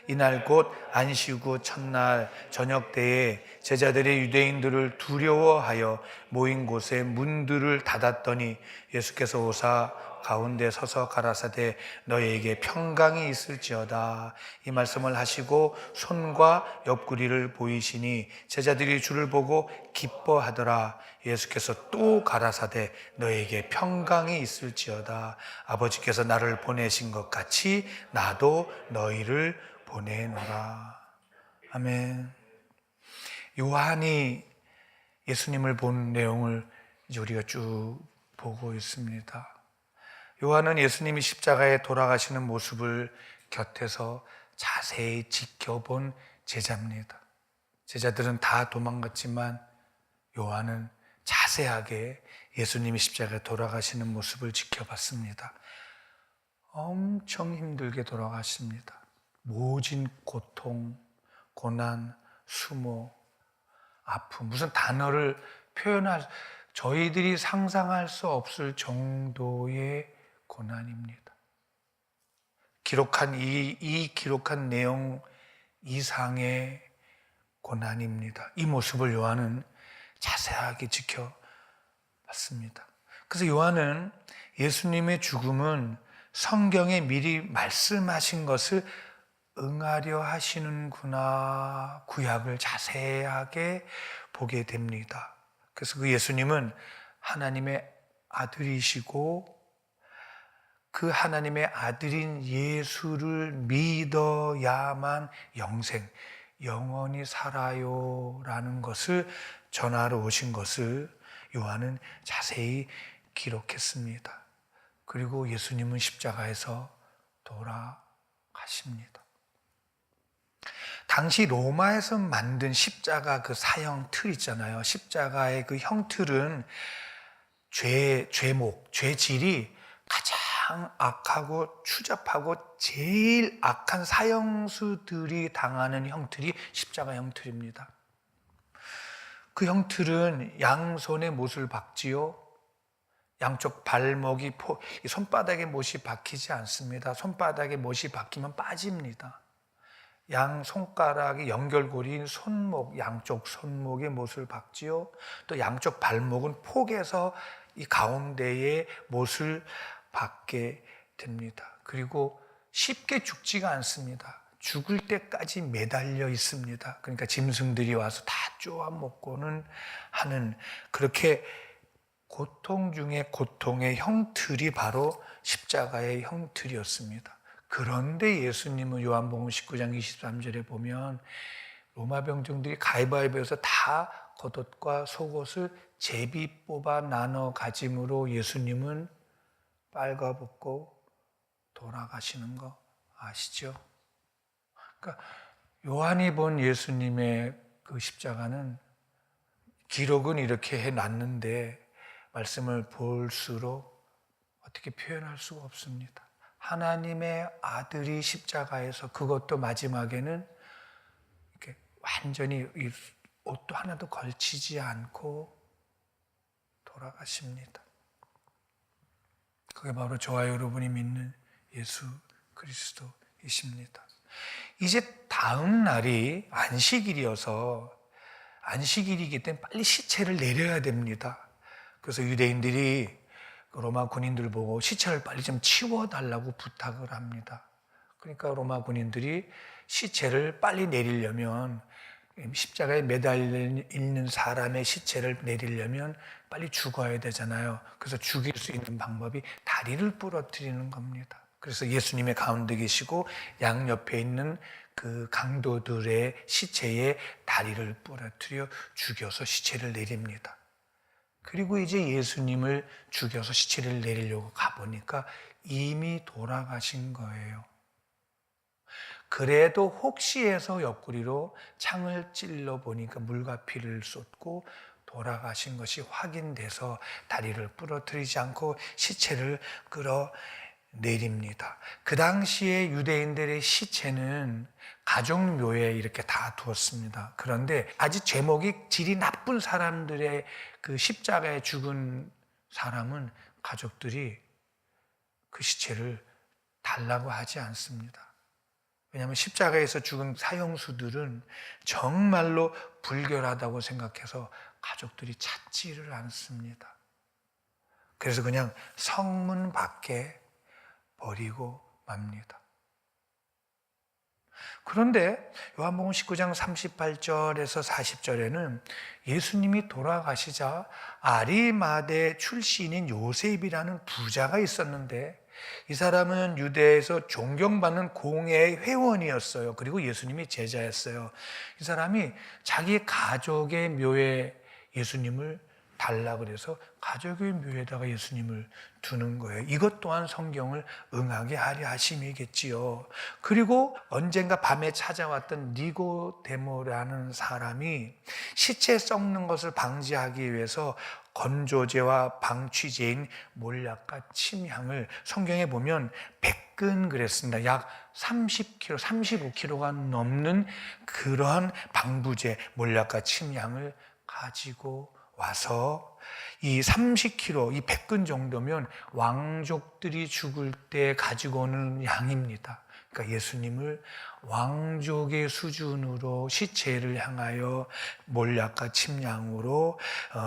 이날 곧 안식 후 첫날 저녁 때에 제자들이 유대인들을 두려워하여 모인 곳에 문들을 닫았더니 예수께서 오사 가운데 서서 가라사대 너희에게 평강이 있을지어다. 이 말씀을 하시고 손과 옆구리를 보이시니 제자들이 주를 보고 기뻐하더라. 예수께서 또 가라사대 너희에게 평강이 있을지어다. 아버지께서 나를 보내신 것 같이 나도 너희를 보내노라. 아멘. 요한이 예수님을 본 내용을 이제 우리가 쭉 보고 있습니다. 요한은 예수님이 십자가에 돌아가시는 모습을 곁에서 자세히 지켜본 제자입니다. 제자들은 다 도망갔지만 요한은 자세하게 예수님이 십자가에 돌아가시는 모습을 지켜봤습니다. 엄청 힘들게 돌아가십니다. 모진 고통, 고난, 수모, 아픔, 무슨 단어를 표현할, 저희들이 상상할 수 없을 정도의 고난입니다. 기록한 기록한 내용 이상의 고난입니다. 이 모습을 요한은 자세하게 지켜봤습니다. 그래서 요한은 예수님의 죽음은 성경에 미리 말씀하신 것을 응하려 하시는구나, 구약을 자세하게 보게 됩니다. 그래서 그 예수님은 하나님의 아들이시고 그 하나님의 아들인 예수를 믿어야만 영원히 살아요 라는 것을 전하러 오신 것을 요한은 자세히 기록했습니다. 그리고 예수님은 십자가에서 돌아가십니다. 당시 로마에서 만든 십자가 그 사형 틀 있잖아요. 십자가의 그 형틀은 죄목, 죄질이 가장 악하고 추잡하고 제일 악한 사형수들이 당하는 형틀이 십자가 형틀입니다. 그 형틀은 양손에 못을 박지요. 양쪽 발목이 손바닥에 못이 박히지 않습니다. 손바닥에 못이 박히면 빠집니다. 양 손가락이 연결고리인 손목, 양쪽 손목에 못을 박지요. 또 양쪽 발목은 폭에서 이 가운데에 못을 박게 됩니다. 그리고 쉽게 죽지가 않습니다. 죽을 때까지 매달려 있습니다. 그러니까 짐승들이 와서 다 쪼아 먹고는 하는, 그렇게 고통 중에 고통의 형틀이 바로 십자가의 형틀이었습니다. 그런데 예수님은 요한복음 19장 23절에 보면 로마 병정들이 가위바위보에서 다 겉옷과 속옷을 제비 뽑아 나눠 가짐으로 예수님은 빨가벗고 돌아가시는 거 아시죠? 그러니까 요한이 본 예수님의 그 십자가는 기록은 이렇게 해놨는데 말씀을 볼수록 어떻게 표현할 수가 없습니다. 하나님의 아들이 십자가에서, 그것도 마지막에는 이렇게 완전히 옷도 하나도 걸치지 않고 돌아가십니다. 그게 바로 저와 여러분이 믿는 예수 그리스도이십니다. 이제 다음 날이 안식일이어서, 안식일이기 때문에 빨리 시체를 내려야 됩니다. 그래서 유대인들이 로마 군인들 보고 시체를 빨리 좀 치워달라고 부탁을 합니다. 그러니까 로마 군인들이 시체를 빨리 내리려면, 십자가에 매달려 있는 사람의 시체를 내리려면 빨리 죽어야 되잖아요. 그래서 죽일 수 있는 방법이 다리를 부러뜨리는 겁니다. 그래서 예수님의 가운데 계시고 양옆에 있는 그 강도들의 시체에 다리를 부러뜨려 죽여서 시체를 내립니다. 그리고 이제 예수님을 죽여서 시체를 내리려고 가보니까 이미 돌아가신 거예요. 그래도 혹시 해서 옆구리로 창을 찔러 보니까 물과 피를 쏟고 돌아가신 것이 확인돼서 다리를 부러뜨리지 않고 시체를 끌어내립니다. 그 당시에 유대인들의 시체는 가족묘에 이렇게 다 두었습니다. 그런데 아주 제목이 질이 나쁜 사람들의, 그 십자가에 죽은 사람은 가족들이 그 시체를 달라고 하지 않습니다. 왜냐하면 십자가에서 죽은 사형수들은 정말로 불결하다고 생각해서 가족들이 찾지를 않습니다. 그래서 그냥 성문 밖에 버리고 맙니다. 그런데 요한복음 19장 38절에서 40절에는 예수님이 돌아가시자 아리마대 출신인 요셉이라는 부자가 있었는데, 이 사람은 유대에서 존경받는 공회의 회원이었어요. 그리고 예수님이 제자였어요. 이 사람이 자기 가족의 묘에 예수님을 달라 그래서 가족의 묘에다가 예수님을 두는 거예요. 이것 또한 성경을 응하게 하려 하심이겠지요. 그리고 언젠가 밤에 찾아왔던 니고데모라는 사람이 시체 썩는 것을 방지하기 위해서 건조제와 방취제인 몰약과 침향을 성경에 보면 100근 그랬습니다. 약 30kg, 35kg가 넘는 그러한 방부제, 몰약과 침향을 가지고 와서 이 30kg, 이 100근 정도면 왕족들이 죽을 때 가지고 오는 양입니다. 그러니까 예수님을 왕족의 수준으로 시체를 향하여 몰약과 침향으로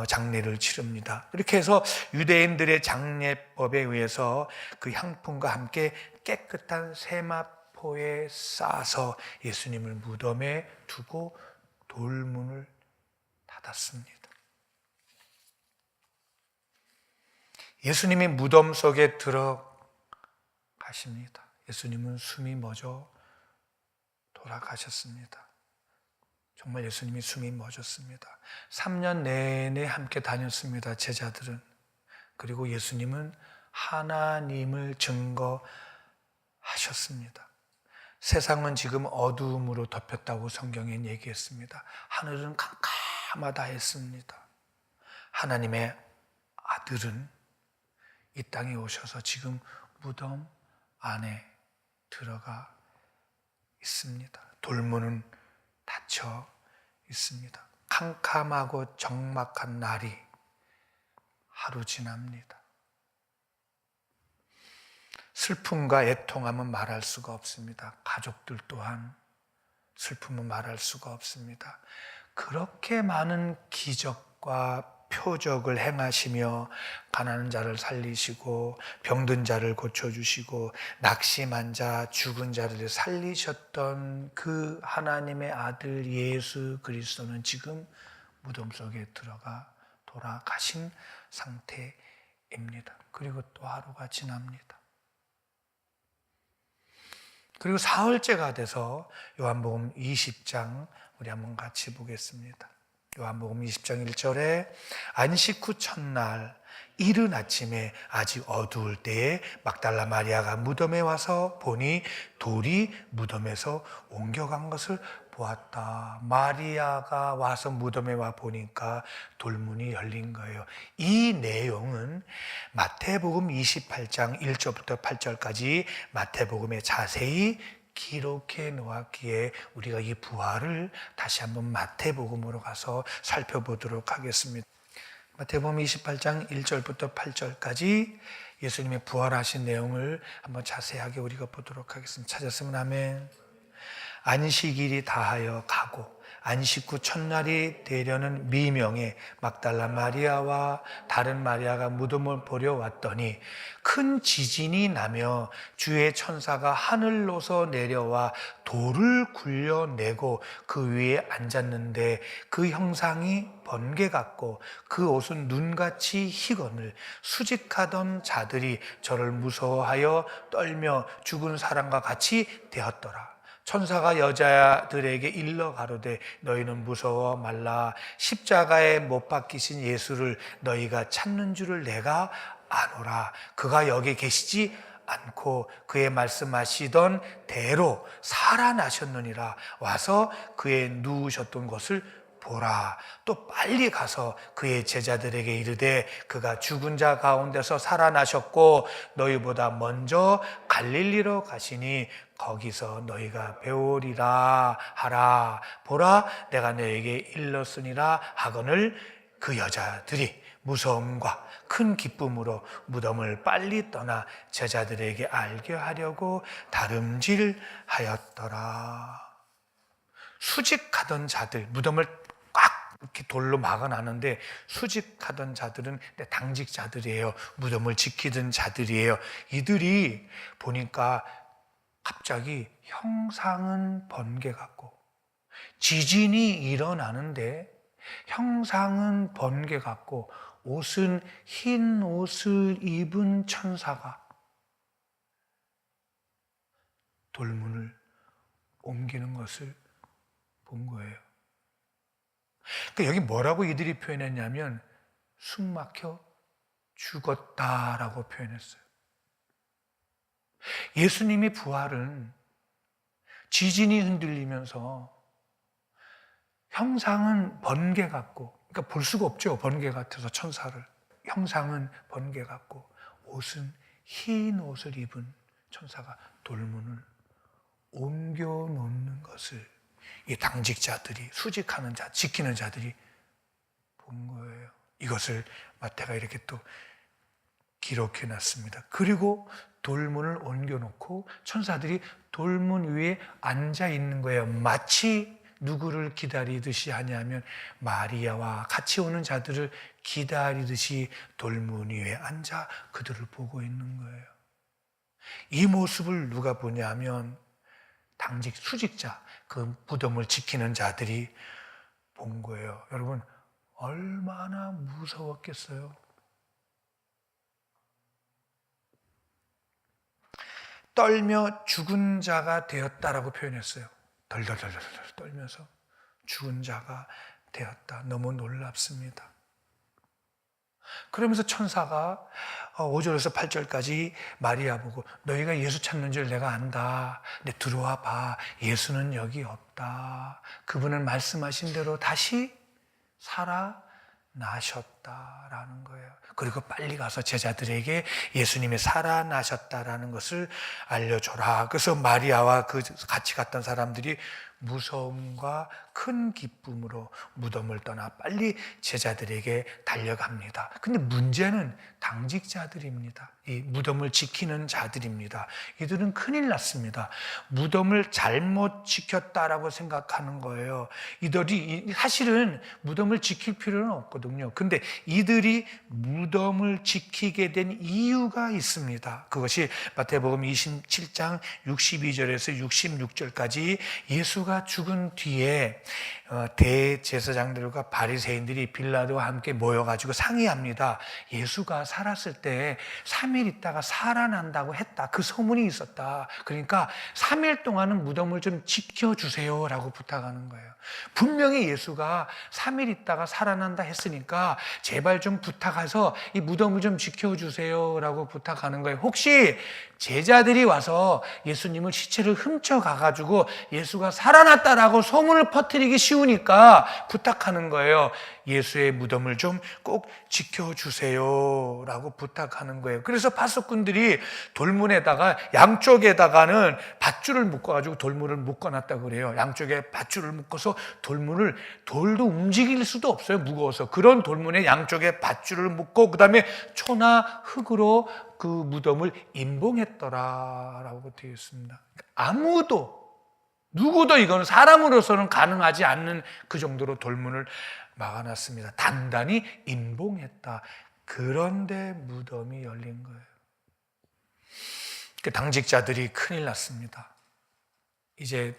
장례를 치릅니다. 이렇게 해서 유대인들의 장례법에 의해서 그 향품과 함께 깨끗한 세마포에 싸서 예수님을 무덤에 두고 돌문을 닫았습니다. 예수님이 무덤 속에 들어가십니다. 예수님은 숨이 멎어 돌아가셨습니다. 정말 예수님이 숨이 멎었습니다. 3년 내내 함께 다녔습니다, 제자들은. 그리고 예수님은 하나님을 증거하셨습니다. 세상은 지금 어두움으로 덮였다고 성경엔 얘기했습니다. 하늘은 캄캄하다 했습니다. 하나님의 아들은 이 땅에 오셔서 지금 무덤 안에 들어가 있습니다. 돌문은 닫혀 있습니다. 캄캄하고 적막한 날이 하루 지납니다. 슬픔과 애통함은 말할 수가 없습니다. 가족들 또한 슬픔은 말할 수가 없습니다. 그렇게 많은 기적과 표적을 행하시며 가난한 자를 살리시고 병든 자를 고쳐주시고 낙심한 자, 죽은 자를 살리셨던 그 하나님의 아들 예수 그리스도는 지금 무덤 속에 들어가 돌아가신 상태입니다. 그리고 또 하루가 지납니다. 그리고 사흘째가 돼서 요한복음 20장 우리 한번 같이 보겠습니다. 요한복음 20장 1절에 안식 후 첫날 이른 아침에 아직 어두울 때에 막달라 마리아가 무덤에 와서 보니 돌이 무덤에서 옮겨간 것을 보았다. 마리아가 와서 무덤에 와 보니까 돌문이 열린 거예요. 이 내용은 마태복음 28장 1절부터 8절까지 마태복음에 자세히 기록해 놓았기에 우리가 이 부활을 다시 한번 마태복음으로 가서 살펴보도록 하겠습니다. 마태복음 28장 1절부터 8절까지 예수님의 부활하신 내용을 한번 자세하게 우리가 보도록 하겠습니다. 찾았으면 아멘. 안식일이 다하여 가고 안식 후 첫날이 되려는 미명에 막달라 마리아와 다른 마리아가 무덤을 보려 왔더니 큰 지진이 나며 주의 천사가 하늘로서 내려와 돌을 굴려내고 그 위에 앉았는데 그 형상이 번개 같고 그 옷은 눈같이 희거늘 수직하던 자들이 저를 무서워하여 떨며 죽은 사람과 같이 되었더라. 천사가 여자들에게 일러 가로되 너희는 무서워 말라. 십자가에 못 박히신 예수를 너희가 찾는 줄을 내가 아노라. 그가 여기 계시지 않고 그의 말씀하시던 대로 살아나셨느니라. 와서 그의 누우셨던 곳을 보라. 또 빨리 가서 그의 제자들에게 이르되 그가 죽은 자 가운데서 살아나셨고 너희보다 먼저 갈릴리로 가시니 거기서 너희가 배우리라 하라. 보라 내가 너에게 일렀으니라 하거늘 그 여자들이 무서움과 큰 기쁨으로 무덤을 빨리 떠나 제자들에게 알게 하려고 다름질하였더라. 수직하던 자들, 무덤을 꽉 이렇게 돌로 막아놨는데 수직하던 자들은 당직자들이에요. 무덤을 지키던 자들이에요. 이들이 보니까 갑자기 형상은 번개 같고 지진이 일어나는데 형상은 번개 같고 옷은 흰 옷을 입은 천사가 돌문을 옮기는 것을 본 거예요. 그러니까 여기 뭐라고 이들이 표현했냐면 숨 막혀 죽었다라고 표현했어요. 예수님의 부활은 지진이 흔들리면서 형상은 번개 같고, 그러니까 볼 수가 없죠. 번개 같아서 천사를. 형상은 번개 같고 옷은 흰 옷을 입은 천사가 돌문을 옮겨 놓는 것을 이 당직자들이, 수직하는 자, 지키는 자들이 본 거예요. 이것을 마태가 이렇게 또 기록해 놨습니다. 그리고 돌문을 옮겨 놓고 천사들이 돌문 위에 앉아 있는 거예요. 마치 누구를 기다리듯이 하냐면 마리아와 같이 오는 자들을 기다리듯이 돌문 위에 앉아 그들을 보고 있는 거예요. 이 모습을 누가 보냐면 당직 수직자, 그 무덤을 지키는 자들이 본 거예요. 여러분, 얼마나 무서웠겠어요? 떨며 죽은 자가 되었다라고 표현했어요. 덜덜덜덜 떨면서 죽은 자가 되었다. 너무 놀랍습니다. 그러면서 천사가 5절에서 8절까지 마리아 보고 너희가 예수 찾는 줄 내가 안다. 근데 들어와 봐. 예수는 여기 없다. 그분은 말씀하신 대로 다시 살아나셨다라는 거예요. 그리고 빨리 가서 제자들에게 예수님이 살아나셨다라는 것을 알려줘라. 그래서 마리아와 그 같이 갔던 사람들이 무서움과 큰 기쁨으로 무덤을 떠나 빨리 제자들에게 달려갑니다. 근데 문제는 당직자들입니다. 이 무덤을 지키는 자들입니다. 이들은 큰일 났습니다. 무덤을 잘못 지켰다라고 생각하는 거예요. 이들이 사실은 무덤을 지킬 필요는 없거든요. 근데 이들이 무덤을 지키게 된 이유가 있습니다. 그것이 마태복음 27장 62절에서 66절까지 예수가 죽은 뒤에 대제사장들과 바리새인들이 빌라도와 함께 모여가지고 상의합니다. 예수가 살았을 때 3일 있다가 살아난다고 했다. 그 소문이 있었다. 그러니까 3일 동안은 무덤을 좀 지켜주세요 라고 부탁하는 거예요. 분명히 예수가 3일 있다가 살아난다 했으니까 제발 좀 부탁해서 이 무덤을 좀 지켜주세요 라고 부탁하는 거예요. 혹시 제자들이 와서 예수님을 시체를 훔쳐가가지고 예수가 살아났다라고 소문을 퍼뜨리기 쉬우니까 부탁하는 거예요. 예수의 무덤을 좀 꼭 지켜주세요 라고 부탁하는 거예요. 그래서 파수꾼들이 돌문에다가 양쪽에다가는 밧줄을 묶어가지고 돌문을 묶어놨다고 그래요. 양쪽에 밧줄을 묶어서 돌문을, 돌도 움직일 수도 없어요. 무거워서. 그런 돌문에 양쪽에 밧줄을 묶고 그 다음에 초나 흙으로 그 무덤을 임봉했더라라고 되어 있습니다. 누구도 이거는 사람으로서는 가능하지 않는 그 정도로 돌문을 막아놨습니다. 단단히 임봉했다. 그런데 무덤이 열린 거예요. 그 당직자들이 큰일 났습니다. 이제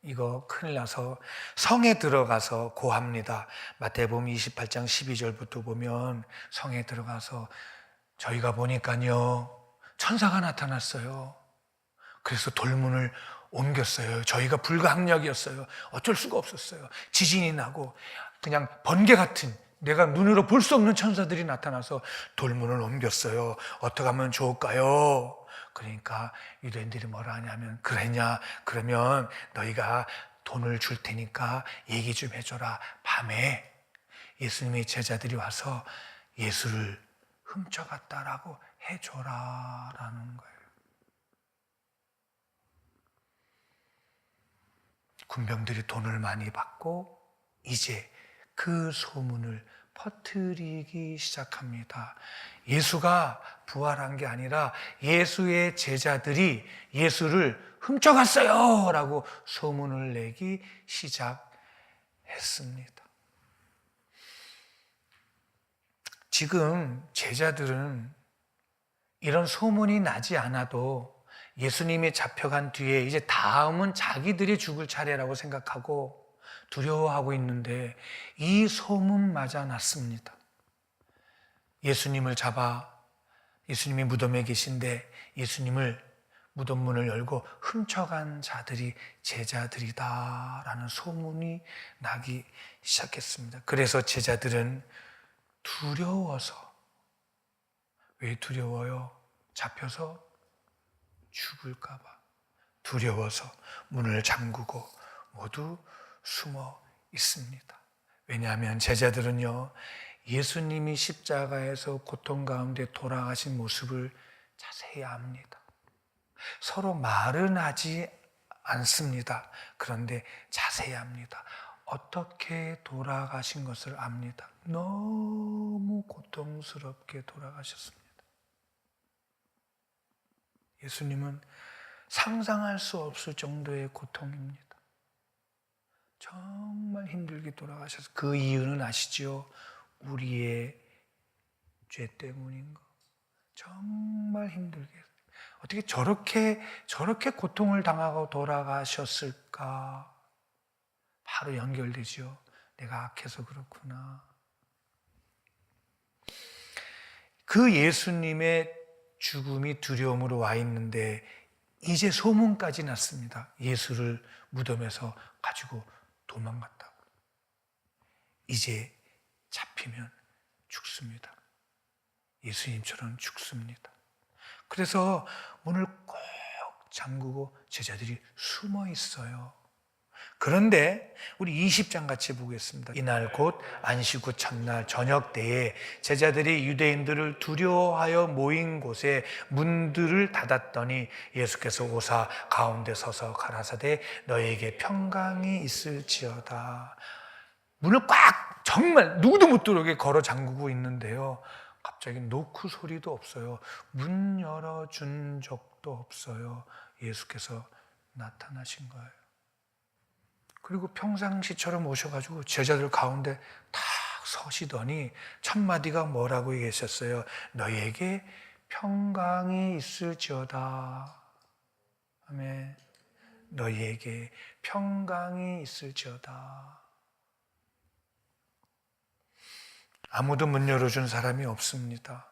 이거 큰일 나서 성에 들어가서 고합니다. 마태복음 28장 12절부터 보면 성에 들어가서 저희가 보니까요 천사가 나타났어요. 그래서 돌문을 옮겼어요. 저희가 불가항력이었어요. 어쩔 수가 없었어요. 지진이 나고 그냥 번개 같은, 내가 눈으로 볼 수 없는 천사들이 나타나서 돌문을 옮겼어요. 어떻게 하면 좋을까요? 그러니까 유대인들이 뭐라 하냐면, 그랬냐? 그러면 너희가 돈을 줄 테니까 얘기 좀 해줘라. 밤에 예수님의 제자들이 와서 예수를 훔쳐갔다라고 해줘라라는 거예요. 군병들이 돈을 많이 받고 이제 그 소문을 퍼뜨리기 시작합니다. 예수가 부활한 게 아니라 예수의 제자들이 예수를 훔쳐갔어요 라고 소문을 내기 시작했습니다. 지금 제자들은 이런 소문이 나지 않아도 예수님이 잡혀간 뒤에 이제 다음은 자기들이 죽을 차례라고 생각하고 두려워하고 있는데 이 소문마저 났습니다. 예수님을 잡아 예수님이 무덤에 계신데 예수님을 무덤 문을 열고 훔쳐간 자들이 제자들이다라는 소문이 나기 시작했습니다. 그래서 제자들은 두려워서, 왜 두려워요? 잡혀서 죽을까 봐 두려워서 문을 잠그고 모두 숨어 있습니다. 왜냐하면 제자들은요, 예수님이 십자가에서 고통 가운데 돌아가신 모습을 자세히 압니다. 서로 말은 하지 않습니다. 그런데 자세히 압니다. 어떻게 돌아가신 것을 압니다. 너무 고통스럽게 돌아가셨습니다. 예수님은 상상할 수 없을 정도의 고통입니다. 정말 힘들게 돌아가셔서 그 이유는 아시죠? 우리의 죄 때문인 거. 정말 힘들게. 어떻게 저렇게 고통을 당하고 돌아가셨을까? 바로 연결되죠. 내가 악해서 그렇구나. 그 예수님의 죽음이 두려움으로 와 있는데 이제 소문까지 났습니다. 예수를 무덤에서 가지고 도망갔다고. 이제 잡히면 죽습니다. 예수님처럼 죽습니다. 그래서 문을 꼭 잠그고 제자들이 숨어 있어요. 그런데 우리 20장 같이 보겠습니다. 이날 곧 안식 후 첫날 저녁 때에 제자들이 유대인들을 두려워하여 모인 곳에 문들을 닫았더니 예수께서 오사 가운데 서서 가라사대 너희에게 평강이 있을지어다. 문을 꽉 정말 누구도 못 들어오게 걸어 잠그고 있는데요. 갑자기 노크 소리도 없어요. 문 열어준 적도 없어요. 예수께서 나타나신 거예요. 그리고 평상시처럼 오셔가지고 제자들 가운데 탁 서시더니 첫 마디가 뭐라고 얘기하셨어요? 너희에게 평강이 있을지어다. 아멘. 너희에게 평강이 있을지어다. 아무도 문 열어준 사람이 없습니다.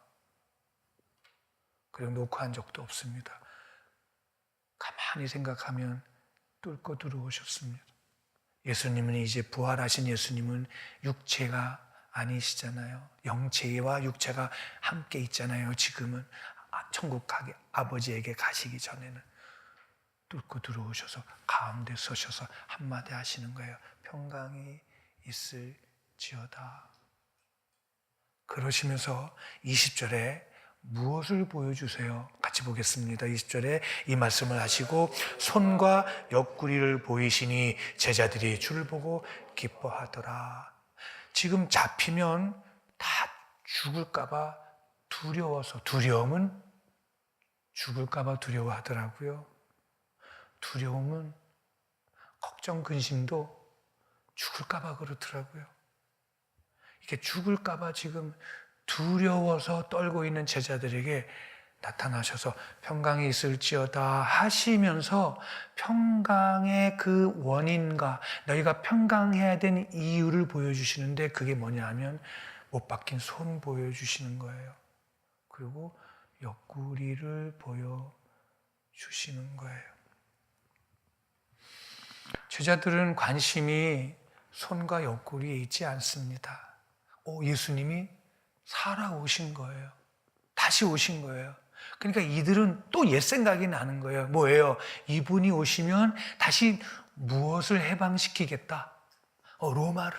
그리고 노크한 적도 없습니다. 가만히 생각하면 뚫고 들어오셨습니다. 예수님은 이제 부활하신 예수님은 육체가 아니시잖아요. 영체와 육체가 함께 있잖아요. 지금은 천국 아버지에게 가시기 전에는 뚫고 들어오셔서 가운데 서셔서 한마디 하시는 거예요. 평강이 있을지어다. 그러시면서 20절에 무엇을 보여주세요? 같이 보겠습니다. 20절에 이 말씀을 하시고 손과 옆구리를 보이시니 제자들이 주를 보고 기뻐하더라. 지금 잡히면 다 죽을까 봐 두려워서, 두려움은 죽을까 봐 두려워하더라고요. 두려움은 걱정, 근심도 죽을까 봐 그렇더라고요. 이게 죽을까 봐 지금 두려워서 떨고 있는 제자들에게 나타나셔서 평강이 있을지어다 하시면서 평강의 그 원인과 너희가 평강해야 되는 이유를 보여주시는데 그게 뭐냐 하면 못 박힌 손 보여주시는 거예요. 그리고 옆구리를 보여주시는 거예요. 제자들은 관심이 손과 옆구리에 있지 않습니다. 예수님이 살아오신 거예요. 다시 오신 거예요. 그러니까 이들은 또 옛 생각이 나는 거예요. 뭐예요? 이분이 오시면 다시 무엇을 해방시키겠다? 로마를.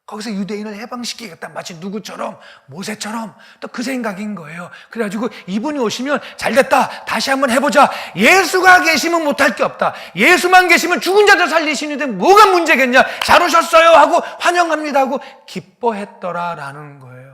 거기서 유대인을 해방시키겠다. 마치 누구처럼? 모세처럼. 또 그 생각인 거예요. 그래가지고 이분이 오시면 잘됐다. 다시 한번 해보자. 예수가 계시면 못할 게 없다. 예수만 계시면 죽은 자들 살리시는데 뭐가 문제겠냐. 잘 오셨어요 하고 환영합니다 하고 기뻐했더라라는 거예요.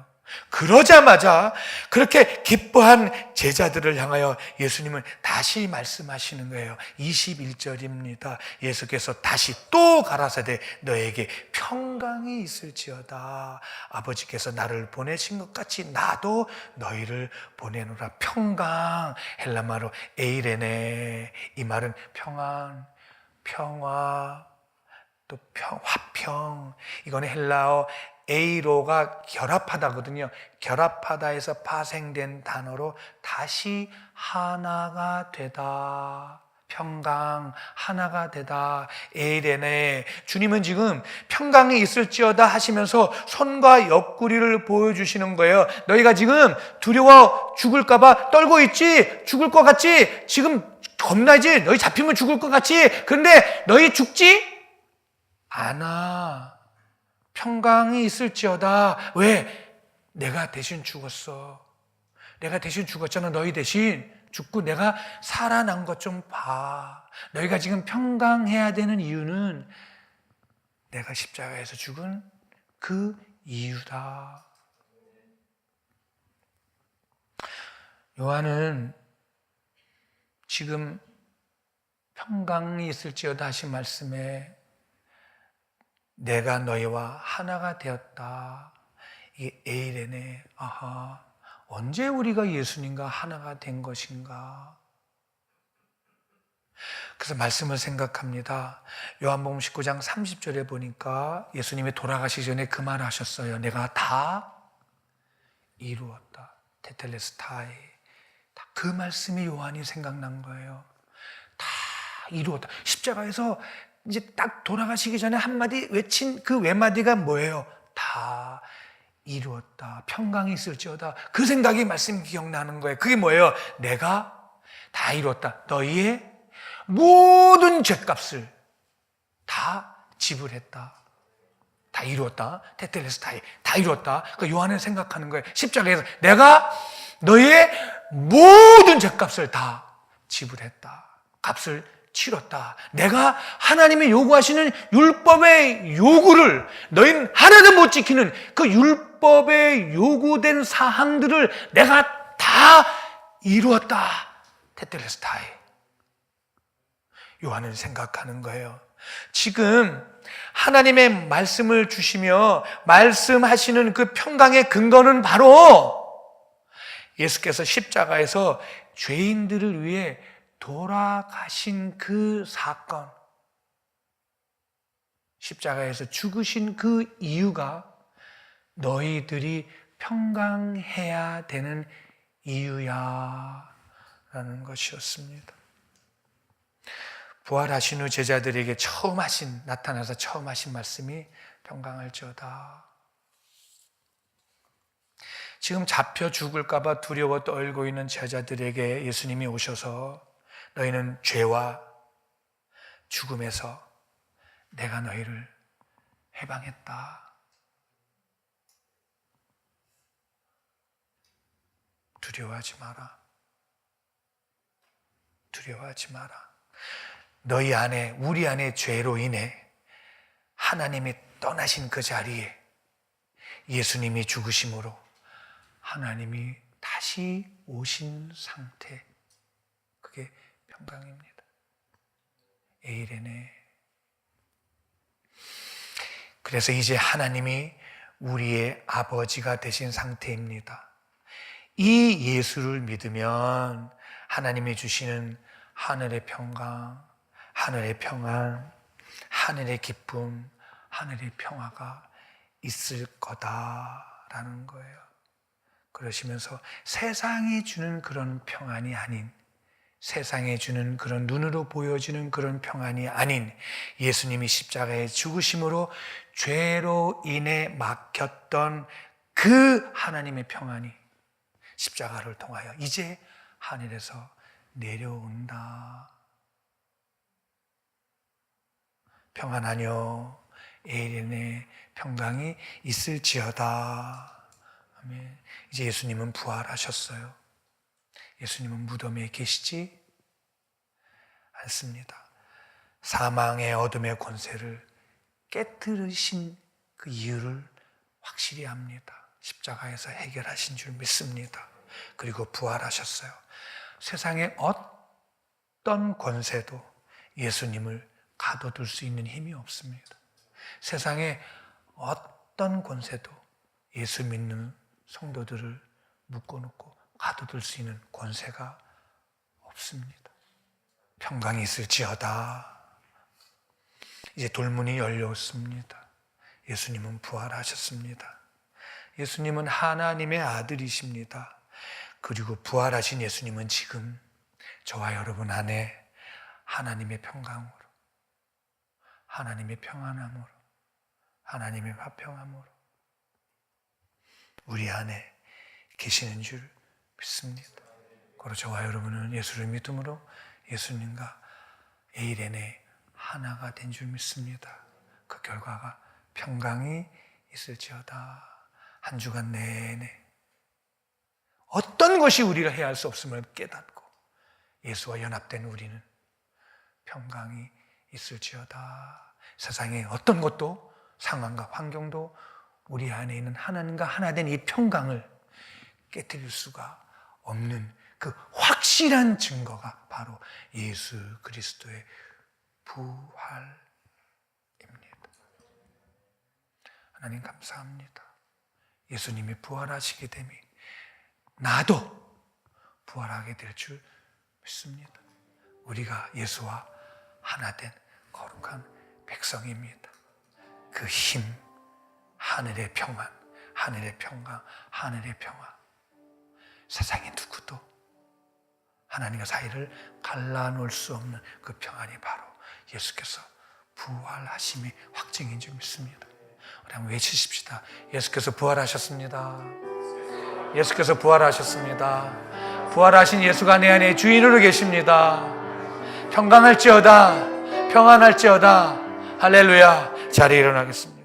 그러자마자 그렇게 기뻐한 제자들을 향하여 예수님은 다시 말씀하시는 거예요. 21절입니다. 예수께서 다시 또 가라사대 너에게 평강이 있을지어다. 아버지께서 나를 보내신 것 같이 나도 너희를 보내노라. 평강, 헬라말로 에이레네. 이 말은 평안, 평화, 또 화평. 이거는 헬라어 에이로가 결합하다거든요. 결합하다에서 파생된 단어로 다시 하나가 되다. 평강, 하나가 되다. 에이레네. 주님은 지금 평강이 있을지어다 하시면서 손과 옆구리를 보여주시는 거예요. 너희가 지금 두려워 죽을까봐 떨고 있지? 죽을 것 같지? 지금 겁나지? 너희 잡히면 죽을 것 같지? 그런데 너희 죽지? 않아. 평강이 있을지어다. 왜? 내가 대신 죽었어. 내가 대신 죽었잖아. 너희 대신 죽고 내가 살아난 것 좀 봐. 너희가 지금 평강해야 되는 이유는 내가 십자가에서 죽은 그 이유다. 요한은 지금 평강이 있을지어다 하신 말씀에 내가 너희와 하나가 되었다. 이게 에이레네. 아하. 언제 우리가 예수님과 하나가 된 것인가? 그래서 말씀을 생각합니다. 요한복음 19장 30절에 보니까 예수님이 돌아가시기 전에 그 말을 하셨어요. 내가 다 이루었다. 테텔레스타이. 그 말씀이 요한이 생각난 거예요. 다 이루었다. 십자가에서 이제 딱 돌아가시기 전에 한마디 외친 그 외마디가 뭐예요? 다 이루었다. 평강이 있을지어다. 그 생각이 말씀이 기억나는 거예요. 그게 뭐예요? 내가 다 이루었다. 너희의 모든 죄값을 다 지불했다. 다 이루었다. 테텔레스타이. 다 이루었다. 그 요한은 생각하는 거예요. 십자가에서 내가 너희의 모든 죄값을 다 지불했다. 값을 치렀다. 내가 하나님이 요구하시는 율법의 요구를 너희는 하나도 못 지키는 그 율법에 요구된 사항들을 내가 다 이루었다. 테텔레스타이. 요한은 생각하는 거예요. 지금 하나님의 말씀을 주시며 말씀하시는 그 평강의 근거는 바로 예수께서 십자가에서 죄인들을 위해 돌아가신 그 사건, 십자가에서 죽으신 그 이유가 너희들이 평강해야 되는 이유야 라는 것이었습니다. 부활하신 후 제자들에게 나타나서 처음 하신 말씀이 평강할지어다. 지금 잡혀 죽을까 봐 두려워 떨고 있는 제자들에게 예수님이 오셔서 너희는 죄와 죽음에서 내가 너희를 해방했다. 두려워하지 마라. 두려워하지 마라. 너희 안에, 우리 안에 죄로 인해 하나님이 떠나신 그 자리에 예수님이 죽으심으로 하나님이 다시 오신 상태. 그게 평강입니다. 에이레네. 그래서 이제 하나님이 우리의 아버지가 되신 상태입니다. 이 예수를 믿으면 하나님이 주시는 하늘의 평강, 하늘의 평안, 하늘의 기쁨, 하늘의 평화가 있을 거다라는 거예요. 그러시면서 세상이 주는 그런 평안이 아닌, 세상에 주는 그런 눈으로 보여지는 그런 평안이 아닌 예수님이 십자가에 죽으심으로 죄로 인해 막혔던 그 하나님의 평안이 십자가를 통하여 이제 하늘에서 내려온다. 평안하뇨, 에이렌의 평강이 있을지어다. 아멘. 이제 예수님은 부활하셨어요. 예수님은 무덤에 계시지 않습니다. 사망의 어둠의 권세를 깨뜨리신 그 이유를 확실히 압니다. 십자가에서 해결하신 줄 믿습니다. 그리고 부활하셨어요. 세상의 어떤 권세도 예수님을 가둬둘 수 있는 힘이 없습니다. 세상의 어떤 권세도 예수 믿는 성도들을 묶어놓고 가둬둘 수 있는 권세가 없습니다. 평강이 있을지어다. 이제 돌문이 열렸습니다. 예수님은 부활하셨습니다. 예수님은 하나님의 아들이십니다. 그리고 부활하신 예수님은 지금 저와 여러분 안에 하나님의 평강으로, 하나님의 평안함으로, 하나님의 화평함으로 우리 안에 계시는 줄 믿습니다. 그리고 저와 여러분은 예수를 믿음으로 예수님과 에이렌의 하나가 된 줄 믿습니다. 그 결과가 평강이 있을지어다. 한 주간 내내 어떤 것이 우리가 해야 할 수 없음을 깨닫고 예수와 연합된 우리는 평강이 있을지어다. 세상의 어떤 것도 상황과 환경도 우리 안에 있는 하나님과 하나 된 이 평강을 깨뜨릴 수가 없는 그 확실한 증거가 바로 예수 그리스도의 부활입니다. 하나님 감사합니다. 예수님이 부활하시게 되면 나도 부활하게 될 줄 믿습니다. 우리가 예수와 하나 된 거룩한 백성입니다. 그 힘, 하늘의 평안, 하늘의 평강, 하늘의 평화. 세상의 누구도 하나님과 사이를 갈라놓을 수 없는 그 평안이 바로 예수께서 부활하심의 확증인 줄 믿습니다. 우리 한번 외치십시다. 예수께서 부활하셨습니다. 예수께서 부활하셨습니다. 부활하신 예수가 내 안에 주인으로 계십니다. 평강할지어다, 평안할지어다. 할렐루야. 자리에 일어나겠습니다.